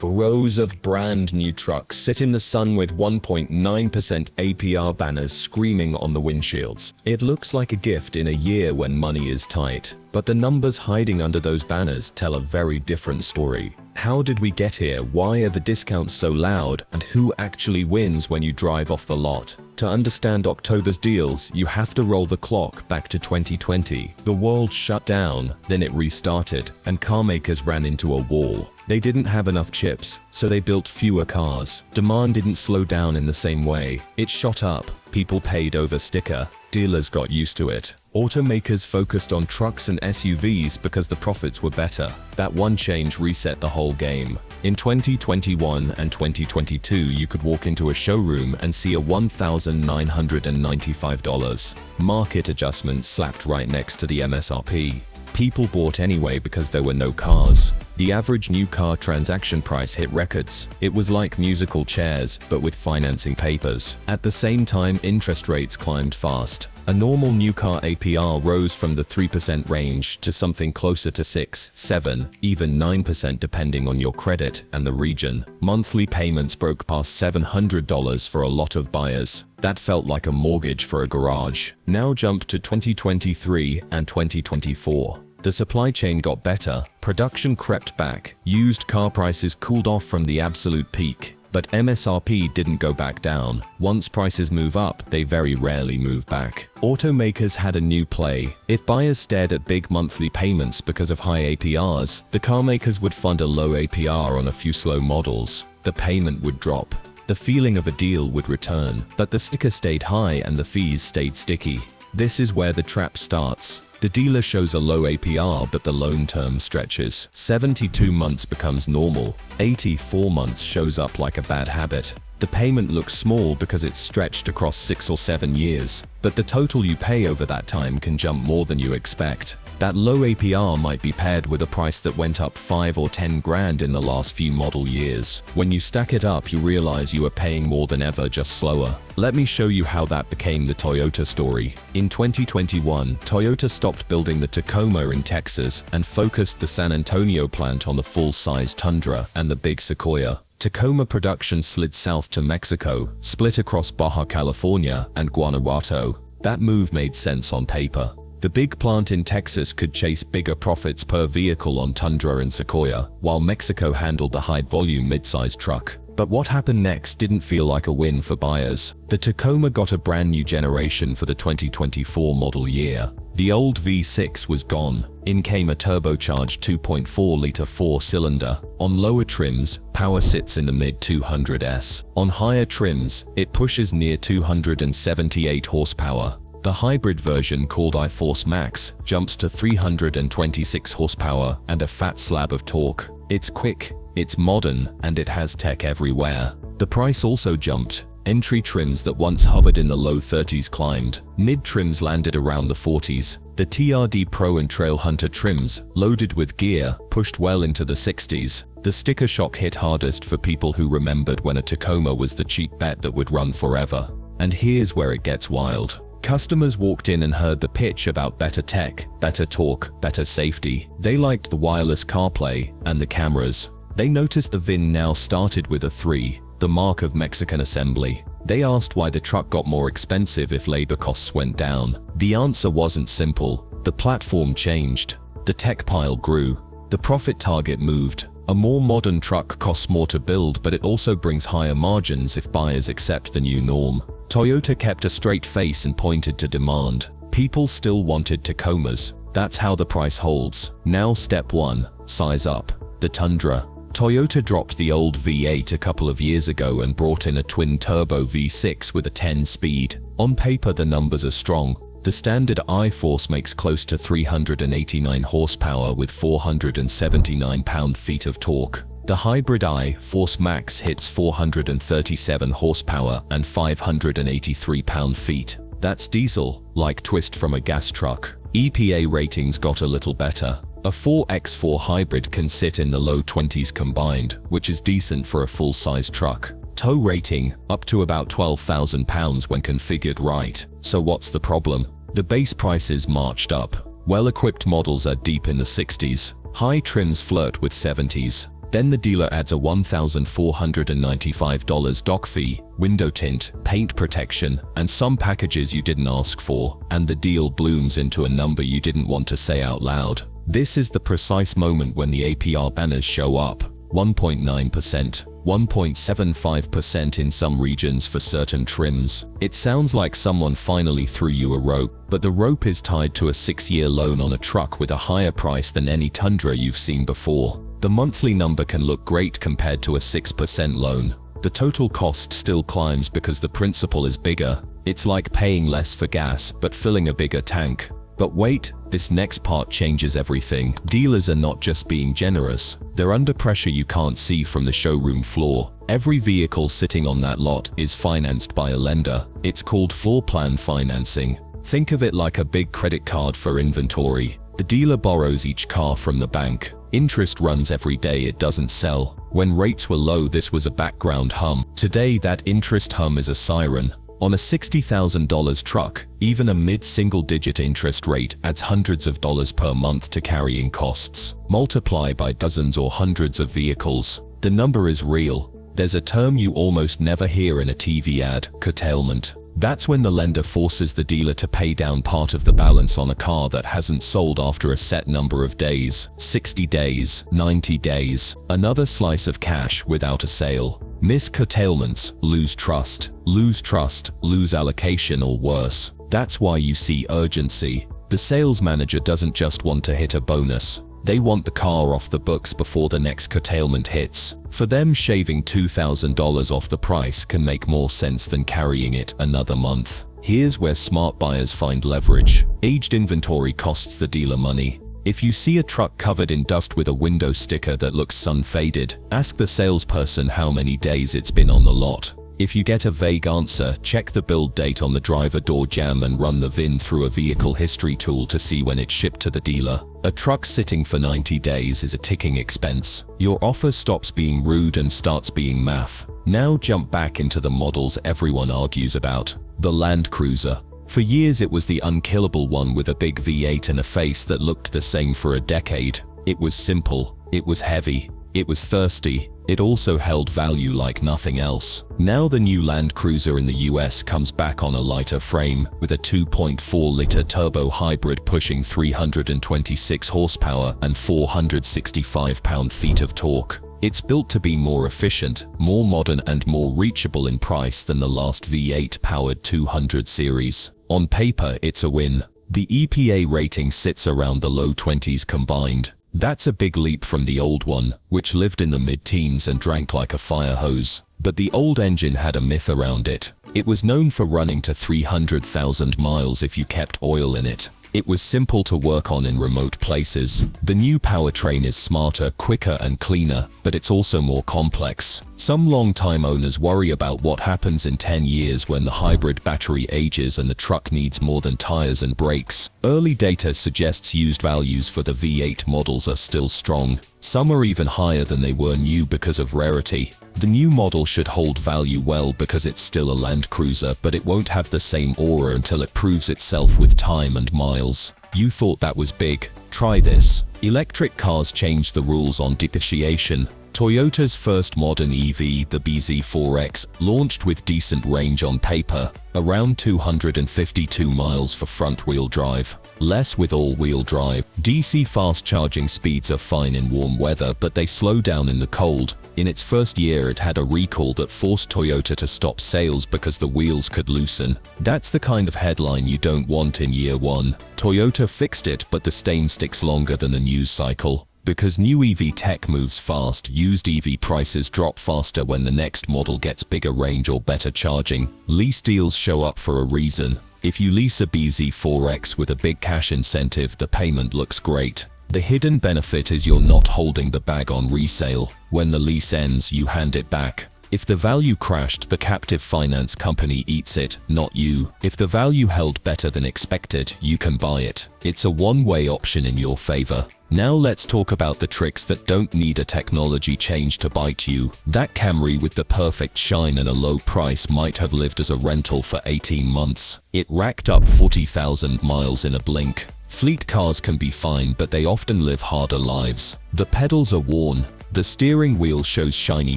Rows of brand new trucks sit in the sun with 1.9% APR banners screaming on the windshields. It looks like a gift in a year when money is tight, but the numbers hiding under those banners tell a very different story. How did we get here? Why are the discounts so loud? And who actually wins when you drive off the lot? To understand October's deals, you have to roll the clock back to 2020. The world shut down, then it restarted, and car makers ran into a wall. They didn't have enough chips, so they built fewer cars. Demand didn't slow down in the same way. It shot up. People paid over sticker. Dealers got used to it. Automakers focused on trucks and SUVs because the profits were better. That one change reset the whole game. In 2021 and 2022, you could walk into a showroom and see a $1,995 market adjustment slapped right next to the MSRP. People bought anyway because there were no cars. The average new car transaction price hit records. It was like musical chairs, but with financing papers. At the same time, interest rates climbed fast. A normal new car APR rose from the 3% range to something closer to 6, 7, even 9% depending on your credit and the region. Monthly payments broke past $700 for a lot of buyers. That felt like a mortgage for a garage. Now jump to 2023 and 2024. The supply chain got better, production crept back, used car prices cooled off from the absolute peak. But MSRP didn't go back down. Once prices move up, they very rarely move back. Automakers had a new play. If buyers stared at big monthly payments because of high APRs, the car makers would fund a low APR on a few slow models. The payment would drop. The feeling of a deal would return, but the sticker stayed high and the fees stayed sticky. This is where the trap starts. The dealer shows a low APR, but the loan term stretches. 72 months becomes normal. 84 months shows up like a bad habit. The payment looks small because it's stretched across 6 or 7 years, but the total you pay over that time can jump more than you expect. That low APR might be paired with a price that went up 5 or 10 grand in the last few model years. When you stack it up, you realize you are paying more than ever, just slower. Let me show you how that became the Toyota story. In 2021, Toyota stopped building the Tacoma in Texas and focused the San Antonio plant on the full-size Tundra and the big Sequoia. Tacoma production slid south to Mexico, split across Baja California and Guanajuato. That move made sense on paper. The big plant in Texas could chase bigger profits per vehicle on Tundra and Sequoia, while Mexico handled the high-volume mid-size truck. But what happened next didn't feel like a win for buyers. The Tacoma got a brand new generation for the 2024 model year. The old V6 was gone. In came a turbocharged 2.4-liter 4-cylinder. On lower trims, power sits in the mid-200s. On higher trims, it pushes near 278 horsepower. The hybrid version, called iForce Max, jumps to 326 horsepower and a fat slab of torque. It's quick, it's modern, and it has tech everywhere. The price also jumped. Entry trims that once hovered in the low 30s climbed. Mid trims landed around the 40s. The TRD Pro and Trailhunter trims, loaded with gear, pushed well into the 60s. The sticker shock hit hardest for people who remembered when a Tacoma was the cheap bet that would run forever. And here's where it gets wild. Customers walked in and heard the pitch about better tech, better torque, better safety. They liked the wireless CarPlay and the cameras. They noticed the VIN now started with a 3, the mark of Mexican assembly. They asked why the truck got more expensive if labor costs went down. The answer wasn't simple. The platform changed. The tech pile grew. The profit target moved. A more modern truck costs more to build, but it also brings higher margins if buyers accept the new norm. Toyota kept a straight face and pointed to demand. People still wanted Tacomas. That's how the price holds. Now step 1, size up. The Tundra. Toyota dropped the old V8 a couple of years ago and brought in a twin-turbo V6 with a 10-speed. On paper, the numbers are strong. The standard iForce makes close to 389 horsepower with 479 pound-feet of torque. The hybrid iForce Max hits 437 horsepower and 583 pound-feet. That's diesel, like twist from a gas truck. EPA ratings got a little better. A 4x4 hybrid can sit in the low 20s combined, which is decent for a full-size truck. Tow rating, up to about £12,000 when configured right. So what's the problem? The base prices marched up. Well-equipped models are deep in the 60s. High trims flirt with 70s. Then the dealer adds a $1,495 dock fee, window tint, paint protection, and some packages you didn't ask for, and the deal blooms into a number you didn't want to say out loud. This is the precise moment when the APR banners show up. 1.9%, 1.75% in some regions for certain trims. It sounds like someone finally threw you a rope, but the rope is tied to a 6-year loan on a truck with a higher price than any Tundra you've seen before. The monthly number can look great compared to a 6% loan. The total cost still climbs because the principal is bigger. It's like paying less for gas, but filling a bigger tank. But wait, this next part changes everything. Dealers are not just being generous, they're under pressure you can't see from the showroom floor. Every vehicle sitting on that lot is financed by a lender. It's called floor plan financing. Think of it like a big credit card for inventory. The dealer borrows each car from the bank. Interest runs every day it doesn't sell. When rates were low, this was a background hum. Today, that interest hum is a siren. On a $60,000 truck, even a mid-single-digit interest rate adds hundreds of dollars per month to carrying costs. Multiply by dozens or hundreds of vehicles. The number is real. There's a term you almost never hear in a TV ad: curtailment. That's when the lender forces the dealer to pay down part of the balance on a car that hasn't sold after a set number of days, 60 days, 90 days, another slice of cash without a sale. Miss curtailments, lose trust, lose allocation, or worse. That's why you see urgency. The sales manager doesn't just want to hit a bonus. They want the car off the books before the next curtailment hits. For them, shaving $2,000 off the price can make more sense than carrying it another month. Here's where smart buyers find leverage. Aged inventory costs the dealer money. If you see a truck covered in dust with a window sticker that looks sun-faded, ask the salesperson how many days it's been on the lot. If you get a vague answer, check the build date on the driver door jamb and run the VIN through a vehicle history tool to see when it shipped to the dealer. A truck sitting for 90 days is a ticking expense. Your offer stops being rude and starts being math. Now jump back into the models everyone argues about. The Land Cruiser. For years it was the unkillable one with a big V8 and a face that looked the same for a decade. It was simple, it was heavy, it was thirsty, it also held value like nothing else. Now the new Land Cruiser in the US comes back on a lighter frame, with a 2.4-liter turbo hybrid pushing 326 horsepower and 465 pound-feet of torque. It's built to be more efficient, more modern, and more reachable in price than the last V8-powered 200 series. On paper, it's a win. The EPA rating sits around the low 20s combined. That's a big leap from the old one, which lived in the mid-teens and drank like a fire hose. But the old engine had a myth around it. It was known for running to 300,000 miles if you kept oil in it. It was simple to work on in remote places. The new powertrain is smarter, quicker, and cleaner, but it's also more complex. Some long-time owners worry about what happens in 10 years when the hybrid battery ages and the truck needs more than tires and brakes. Early data suggests used values for the V8 models are still strong. Some are even higher than they were new because of rarity. The new model should hold value well because it's still a Land Cruiser, but it won't have the same aura until it proves itself with time and miles. You thought that was big? Try this. Electric cars changed the rules on depreciation. Toyota's first modern EV, the bZ4X, launched with decent range on paper, around 252 miles for front-wheel drive, less with all-wheel drive. DC fast charging speeds are fine in warm weather, but they slow down in the cold. In its first year, it had a recall that forced Toyota to stop sales because the wheels could loosen. That's the kind of headline you don't want in year one. Toyota fixed it, but the stain sticks longer than the news cycle. Because new EV tech moves fast, used EV prices drop faster when the next model gets bigger range or better charging. Lease deals show up for a reason. If you lease a bZ4X with a big cash incentive, the payment looks great. The hidden benefit is you're not holding the bag on resale. When the lease ends, you hand it back. If the value crashed, the captive finance company eats it, not you. If the value held better than expected, you can buy it. It's a one-way option in your favor. Now let's talk about the tricks that don't need a technology change to bite you. That Camry with the perfect shine and a low price might have lived as a rental for 18 months. It racked up 40,000 miles in a blink. Fleet cars can be fine, but they often live harder lives. The pedals are worn, The steering wheel shows shiny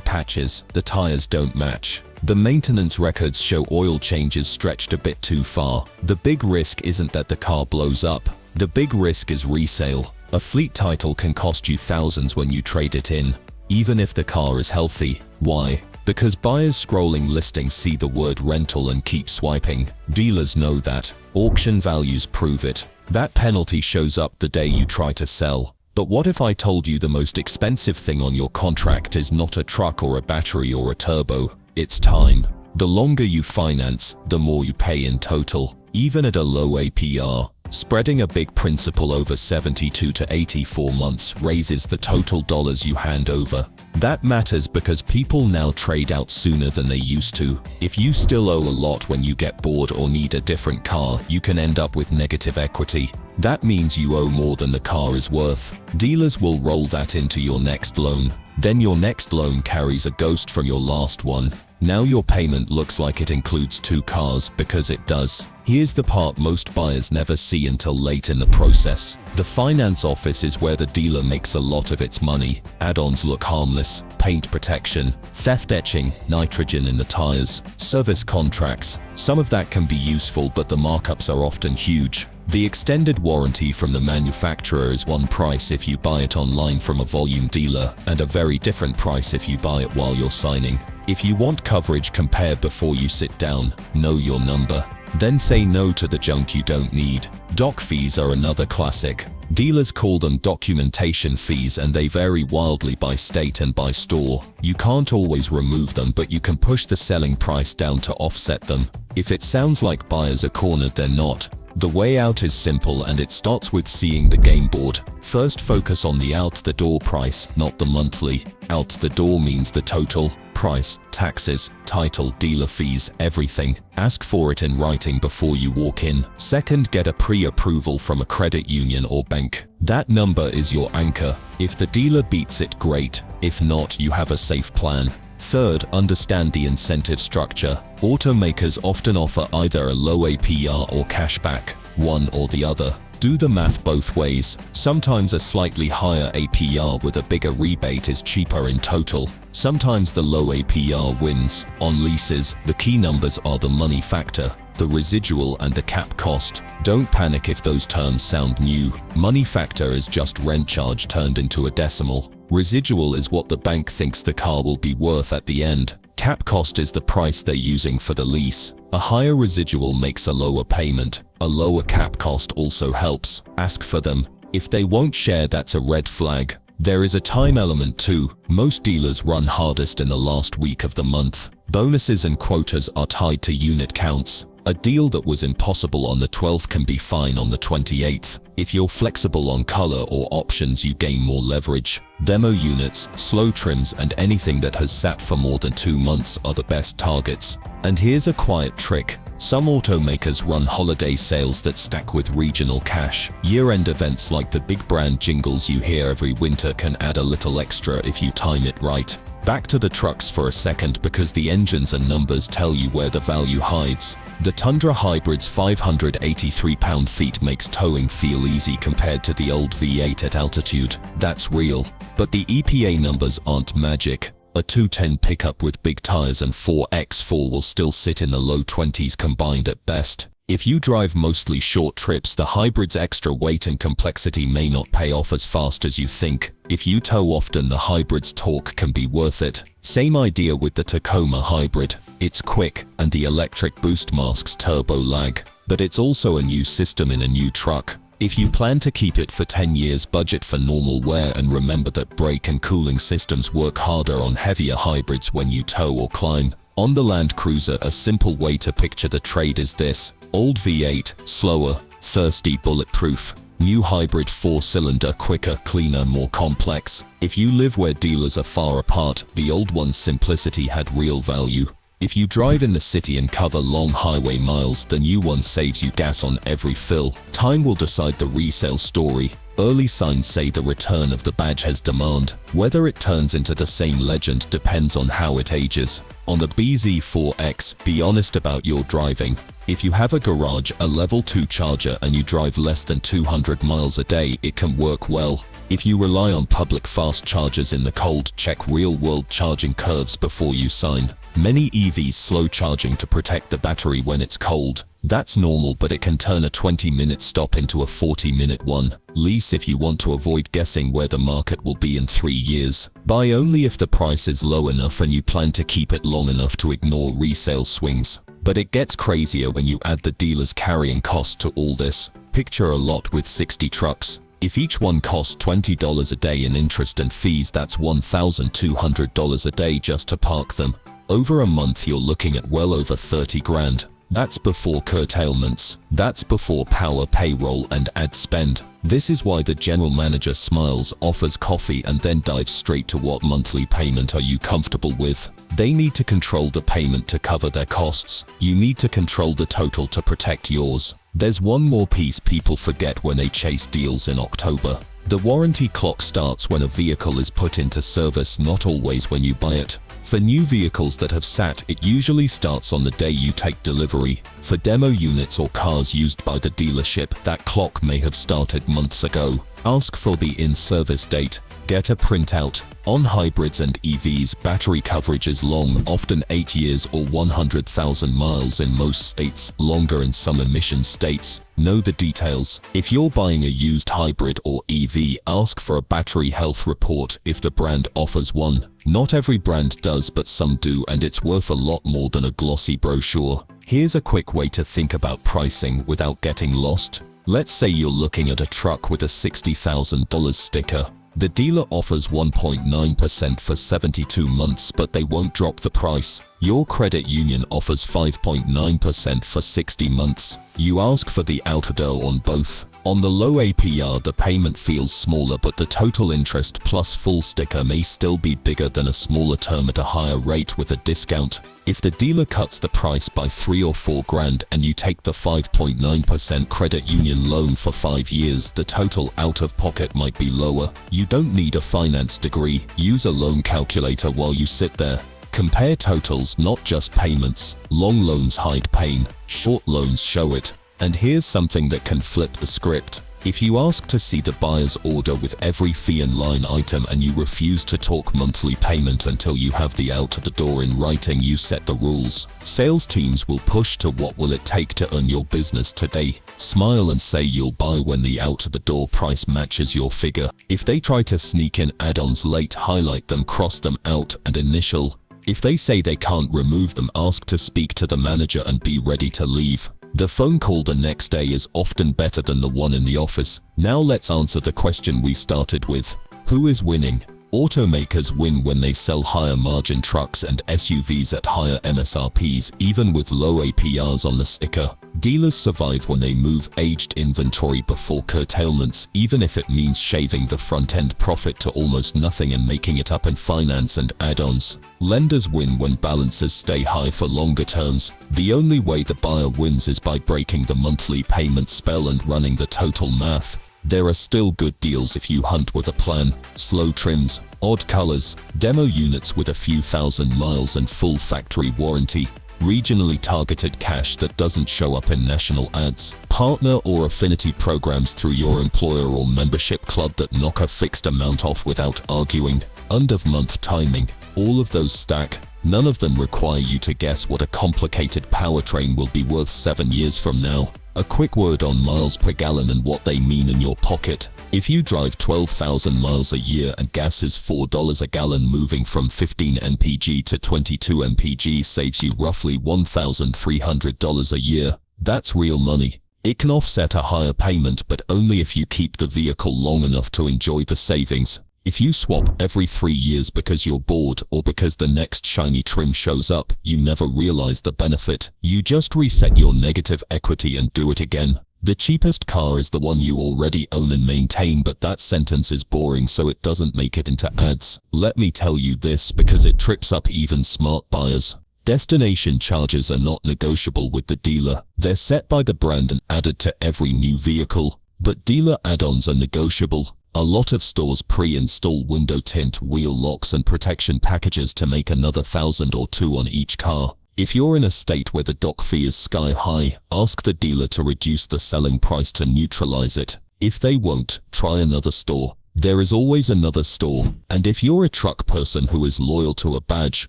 patches, the tires don't match. The maintenance records show oil changes stretched a bit too far. The big risk isn't that the car blows up. The big risk is resale. A fleet title can cost you thousands when you trade it in, even if the car is healthy. Why? Because buyers scrolling listings see the word rental and keep swiping. Dealers know that. Auction values prove it. That penalty shows up the day you try to sell. But what if I told you the most expensive thing on your contract is not a truck or a battery or a turbo? It's time. The longer you finance, the more you pay in total, even at a low APR. Spreading a big principal over 72 to 84 months raises the total dollars you hand over. That matters because people now trade out sooner than they used to. If you still owe a lot when you get bored or need a different car, you can end up with negative equity. That means you owe more than the car is worth. Dealers will roll that into your next loan. Then your next loan carries a ghost from your last one. Now your payment looks like it includes two cars because it does. Here's the part most buyers never see until late in the process. The finance office is where the dealer makes a lot of its money. Add-ons look harmless: paint protection, theft etching, nitrogen in the tires, service contracts. Some of that can be useful, but the markups are often huge. The extended warranty from the manufacturer is one price if you buy it online from a volume dealer, and a very different price if you buy it while you're signing. If you want coverage, compare before you sit down. Know your number. Then say no to the junk you don't need. Doc fees are another classic. Dealers call them documentation fees, and they vary wildly by state and by store. You can't always remove them, but you can push the selling price down to offset them. If it sounds like buyers are cornered, they're not. The way out is simple, and it starts with seeing the game board. First, focus on the out-the-door price, not the monthly. Out the door means the total price, taxes, title, dealer fees, everything. Ask for it in writing before you walk in. Second, get a pre-approval from a credit union or bank. That number is your anchor. If the dealer beats it, great. If not, you have a safe plan. Third, understand the incentive structure. Automakers often offer either a low APR or cashback, one or the other. Do the math both ways. Sometimes a slightly higher APR with a bigger rebate is cheaper in total. Sometimes the low APR wins. On leases, the key numbers are the money factor, the residual, and the cap cost. Don't panic if those terms sound new. Money factor is just rent charge turned into a decimal. Residual is what the bank thinks the car will be worth at the end. Cap cost is the price they're using for the lease. A higher residual makes a lower payment. A lower cap cost also helps. Ask for them. If they won't share, that's a red flag. There is a time element too. Most dealers run hardest in the last week of the month. Bonuses and quotas are tied to unit counts. A deal that was impossible on the 12th can be fine on the 28th. If you're flexible on color or options, you gain more leverage. Demo units, slow trims, and anything that has sat for more than 2 months are the best targets. And here's a quiet trick. Some automakers run holiday sales that stack with regional cash. Year-end events like the big brand jingles you hear every winter can add a little extra if you time it right. Back to the trucks for a second, because the engines and numbers tell you where the value hides. The Tundra Hybrid's 583 pound-feet makes towing feel easy compared to the old V8 at altitude. That's real. But the EPA numbers aren't magic. A 210 pickup with big tires and 4x4 will still sit in the low 20s combined at best. If you drive mostly short trips, the hybrid's extra weight and complexity may not pay off as fast as you think. If you tow often, the hybrid's torque can be worth it. Same idea with the Tacoma Hybrid. It's quick, and the electric boost masks turbo lag. But it's also a new system in a new truck. If you plan to keep it for 10 years, budget for normal wear, and remember that brake and cooling systems work harder on heavier hybrids when you tow or climb. On the Land Cruiser, a simple way to picture the trade is this. Old V8, slower, thirsty, bulletproof. New hybrid 4-cylinder, quicker, cleaner, more complex. If you live where dealers are far apart, the old one's simplicity had real value. If you drive in the city and cover long highway miles, the new one saves you gas on every fill. Time will decide the resale story. Early signs say the return of the badge has demand. Whether it turns into the same legend depends on how it ages. On the BZ4X, be honest about your driving. If you have a garage, a level 2 charger, and you drive less than 200 miles a day, it can work well. If you rely on public fast chargers in the cold, check real-world charging curves before you sign. Many EVs slow charging to protect the battery when it's cold. That's normal, but it can turn a 20-minute stop into a 40-minute one. Lease if you want to avoid guessing where the market will be in 3 years. Buy only if the price is low enough and you plan to keep it long enough to ignore resale swings. But it gets crazier when you add the dealer's carrying cost to all this. Picture a lot with 60 trucks. If each one costs $20 a day in interest and fees, that's $1,200 a day just to park them. Over a month you're looking at well over 30 grand. That's before curtailments. That's before power, payroll and ad spend. This is why the general manager smiles, offers coffee and then dives straight to what monthly payment are you comfortable with. They need to control the payment to cover their costs. You need to control the total to protect yours. There's one more piece people forget when they chase deals in October. The warranty clock starts when a vehicle is put into service, not always when you buy it. For new vehicles that have sat, it usually starts on the day you take delivery. For demo units or cars used by the dealership, that clock may have started months ago. Ask for the in-service date. Get a printout. On hybrids and EVs, battery coverage is long, often 8 years or 100,000 miles in most states, longer in some emission states. Know the details. If you're buying a used hybrid or EV, ask for a battery health report if the brand offers one. Not every brand does, but some do, and it's worth a lot more than a glossy brochure. Here's a quick way to think about pricing without getting lost. Let's say you're looking at a truck with a $60,000 sticker. The dealer offers 1.9% for 72 months, but they won't drop the price. Your credit union offers 5.9% for 60 months. You ask for the outdo on both. On the low APR, the payment feels smaller, but the total interest plus full sticker may still be bigger than a smaller term at a higher rate with a discount. If the dealer cuts the price by 3 or 4 grand and you take the 5.9% credit union loan for 5 years, the total out of pocket might be lower. You don't need a finance degree. Use a loan calculator while you sit there. Compare totals, not just payments. Long loans hide pain, short loans show it. And here's something that can flip the script. If you ask to see the buyer's order with every fee and line item and you refuse to talk monthly payment until you have the out the door in writing, you set the rules. Sales teams will push to what will it take to earn your business today. Smile and say you'll buy when the out the door price matches your figure. If they try to sneak in add-ons late, highlight them, cross them out and initial. If they say they can't remove them, ask to speak to the manager and be ready to leave. The phone call the next day is often better than the one in the office. Now let's answer the question we started with. Who is winning? Automakers win when they sell higher margin trucks and SUVs at higher MSRPs, even with low APRs on the sticker. Dealers survive when they move aged inventory before curtailments, even if it means shaving the front-end profit to almost nothing and making it up in finance and add-ons. Lenders win when balances stay high for longer terms. The only way the buyer wins is by breaking the monthly payment spell and running the total math. There are still good deals if you hunt with a plan. Slow trims, odd colors, demo units with a few thousand miles and full factory warranty. Regionally targeted cash that doesn't show up in national ads. Partner or affinity programs through your employer or membership club that knock a fixed amount off without arguing. End-of-month timing. All of those stack. None of them require you to guess what a complicated powertrain will be worth 7 years from now. A quick word on miles per gallon and what they mean in your pocket. If you drive 12,000 miles a year and gas is $4 a gallon, moving from 15 mpg to 22 mpg saves you roughly $1,300 a year. That's real money. It can offset a higher payment, but only if you keep the vehicle long enough to enjoy the savings. If you swap every 3 years because you're bored or because the next shiny trim shows up, you never realize the benefit. You just reset your negative equity and do it again. The cheapest car is the one you already own and maintain, but that sentence is boring, so it doesn't make it into ads. Let me tell you this because it trips up even smart buyers. Destination charges are not negotiable with the dealer. They're set by the brand and added to every new vehicle. But dealer add-ons are negotiable. A lot of stores pre-install window tint, wheel locks and protection packages to make another $1,000 or $2,000 on each car. If you're in a state where the dock fee is sky high, ask the dealer to reduce the selling price to neutralize it. If they won't, try another store. There is always another store, and if you're a truck person who is loyal to a badge,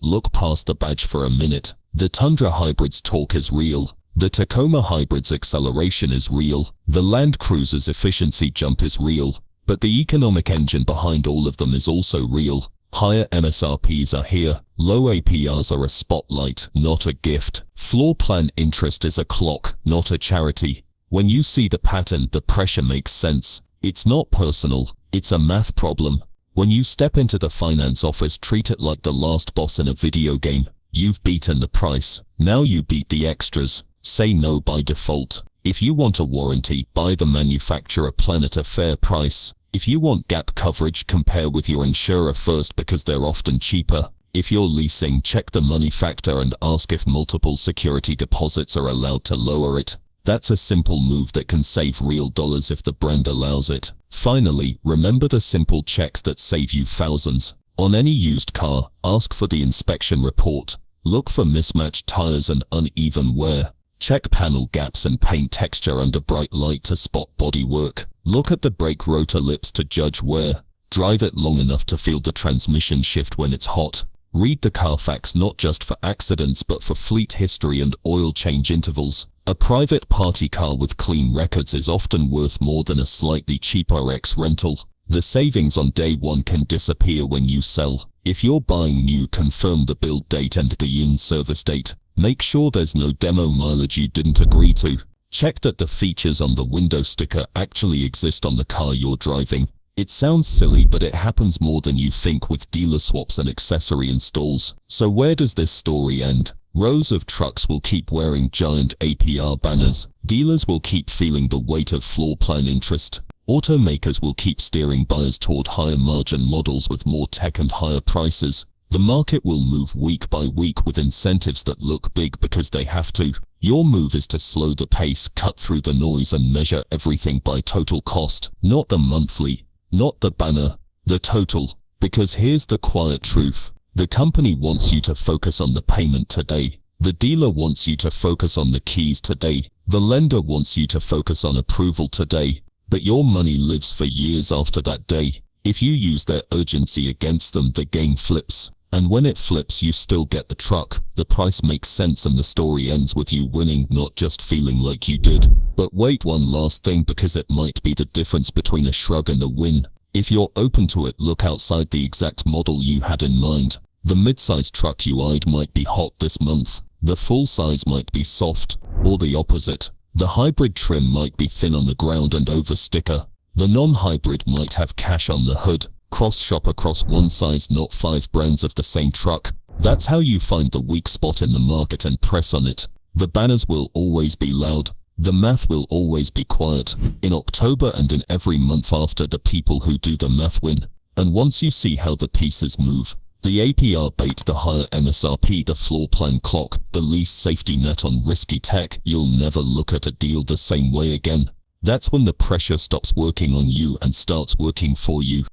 look past the badge for a minute. The Tundra Hybrid's torque is real. The Tacoma Hybrid's acceleration is real. The Land Cruiser's efficiency jump is real. But the economic engine behind all of them is also real. Higher MSRPs are here. Low APRs are a spotlight, not a gift. Floor plan interest is a clock, not a charity. When you see the pattern, the pressure makes sense. It's not personal, it's a math problem. When you step into the finance office, treat it like the last boss in a video game. You've beaten the price. Now you beat the extras. Say no by default. If you want a warranty, buy the manufacturer plan at a fair price. If you want gap coverage, compare with your insurer first because they're often cheaper. If you're leasing, check the money factor and ask if multiple security deposits are allowed to lower it. That's a simple move that can save real dollars if the brand allows it. Finally, remember the simple checks that save you thousands. On any used car, ask for the inspection report. Look for mismatched tires and uneven wear. Check panel gaps and paint texture under bright light to spot bodywork. Look at the brake rotor lips to judge wear. Drive it long enough to feel the transmission shift when it's hot. Read the Carfax not just for accidents but for fleet history and oil change intervals. A private party car with clean records is often worth more than a slightly cheaper ex-rental. The savings on day one can disappear when you sell. If you're buying new, confirm the build date and the in-service date. Make sure there's no demo mileage you didn't agree to. Check that the features on the window sticker actually exist on the car you're driving. It sounds silly, but it happens more than you think with dealer swaps and accessory installs. So where does this story end? Rows of trucks will keep wearing giant APR banners. Dealers will keep feeling the weight of floor plan interest. Automakers will keep steering buyers toward higher margin models with more tech and higher prices. The market will move week by week with incentives that look big because they have to. Your move is to slow the pace, cut through the noise and measure everything by total cost. Not the monthly, not the banner, the total. Because here's the quiet truth. The company wants you to focus on the payment today. The dealer wants you to focus on the keys today. The lender wants you to focus on approval today. But your money lives for years after that day. If you use their urgency against them, the game flips. And when it flips, you still get the truck. The price makes sense and the story ends with you winning, not just feeling like you did. But wait, one last thing, because it might be the difference between a shrug and a win. If you're open to it, look outside the exact model you had in mind. The mid-size truck you eyed might be hot this month. The full size might be soft, or the opposite. The hybrid trim might be thin on the ground and over sticker. The non-hybrid might have cash on the hood. Cross-shop across one size, not 5 brands of the same truck. That's how you find the weak spot in the market and press on it. The banners will always be loud. The math will always be quiet. In October and in every month after, the people who do the math win. And once you see how the pieces move, the APR bait, the higher MSRP, the floor plan clock, the lease safety net on risky tech, you'll never look at a deal the same way again. That's when the pressure stops working on you and starts working for you.